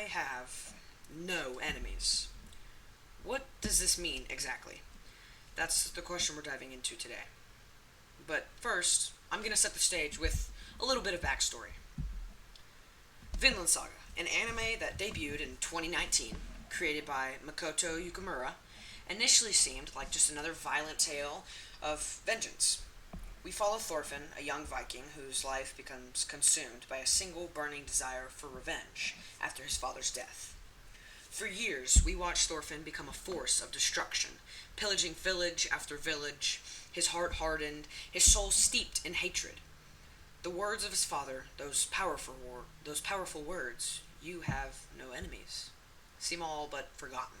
have no enemies. What does this mean exactly? That's the question we're diving into today. But first, I'm going to set the stage with a little bit of backstory. Vinland Saga, an anime that debuted in 2019, created by Makoto Yukimura, initially seemed like just another violent tale of vengeance. We follow Thorfinn, a young Viking whose life becomes consumed by a single burning desire for revenge after his father's death. For years, we watch Thorfinn become a force of destruction, pillaging village after village, his heart hardened, his soul steeped in hatred. The words of his father, those powerful words, "You have no enemies," seem all but forgotten.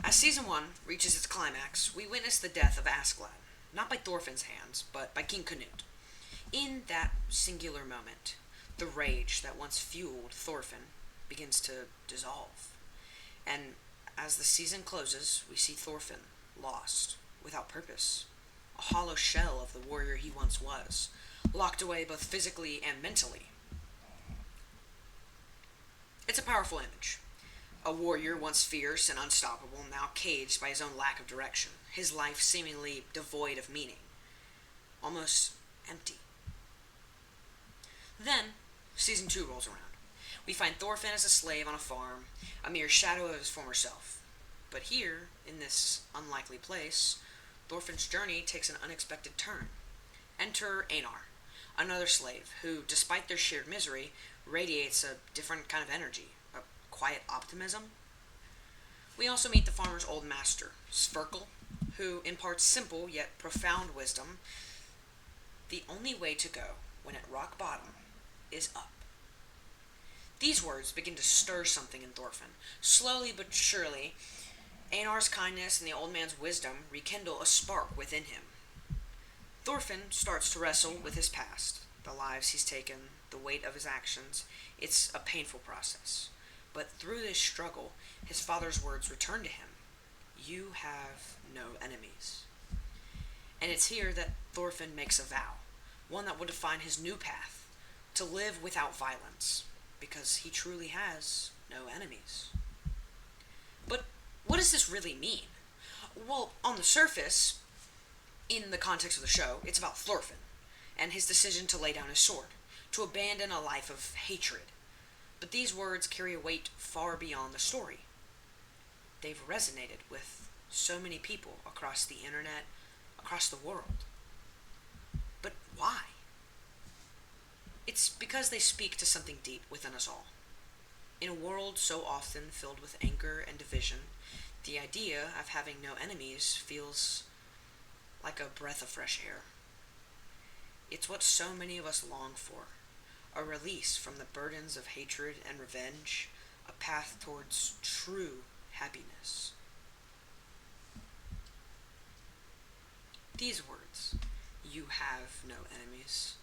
As season 1 reaches its climax, we witness the death of Askeladd, not by Thorfinn's hands, but by King Canute. In that singular moment, the rage that once fueled Thorfinn begins to dissolve. And as the season closes, we see Thorfinn lost, without purpose, a hollow shell of the warrior he once was, locked away both physically and mentally. It's a powerful image. A warrior once fierce and unstoppable, now caged by his own lack of direction, his life seemingly devoid of meaning, almost empty. Then, season 2 rolls around. We find Thorfinn as a slave on a farm, a mere shadow of his former self. But here, in this unlikely place, Thorfinn's journey takes an unexpected turn. Enter Einar, another slave who, despite their shared misery, radiates a different kind of energy, a quiet optimism. We also meet the farmer's old master, Sverkel, who imparts simple yet profound wisdom. The only way to go when at rock bottom is up. These words begin to stir something in Thorfinn. Slowly but surely, Einar's kindness and the old man's wisdom rekindle a spark within him. Thorfinn starts to wrestle with his past, the lives he's taken, the weight of his actions. It's a painful process. But through this struggle, his father's words return to him. You have no enemies. And it's here that Thorfinn makes a vow, one that will define his new path, to live without violence, because he truly has no enemies. But what does this really mean? Well, on the surface, in the context of the show, it's about Thorfinn and his decision to lay down his sword, to abandon a life of hatred. But these words carry a weight far beyond the story. They've resonated with so many people across the internet, across the world. But why? It's because they speak to something deep within us all. In a world so often filled with anger and division, the idea of having no enemies feels like a breath of fresh air. It's what so many of us long for, a release from the burdens of hatred and revenge, a path towards true happiness. These words, "You have no enemies,"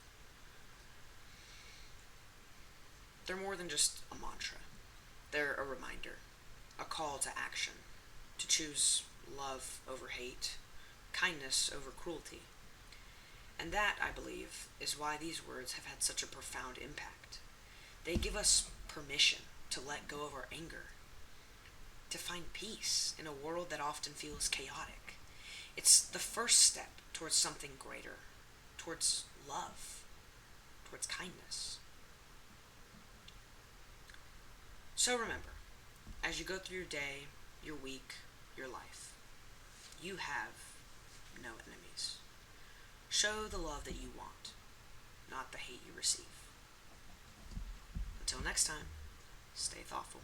they're more than just a mantra. They're a reminder, a call to action, to choose love over hate, kindness over cruelty. And that, I believe, is why these words have had such a profound impact. They give us permission to let go of our anger, to find peace in a world that often feels chaotic. It's the first step towards something greater, towards love, towards kindness. So remember, as you go through your day, your week, your life, you have no enemies. Show the love that you want, not the hate you receive. Until next time, stay thoughtful.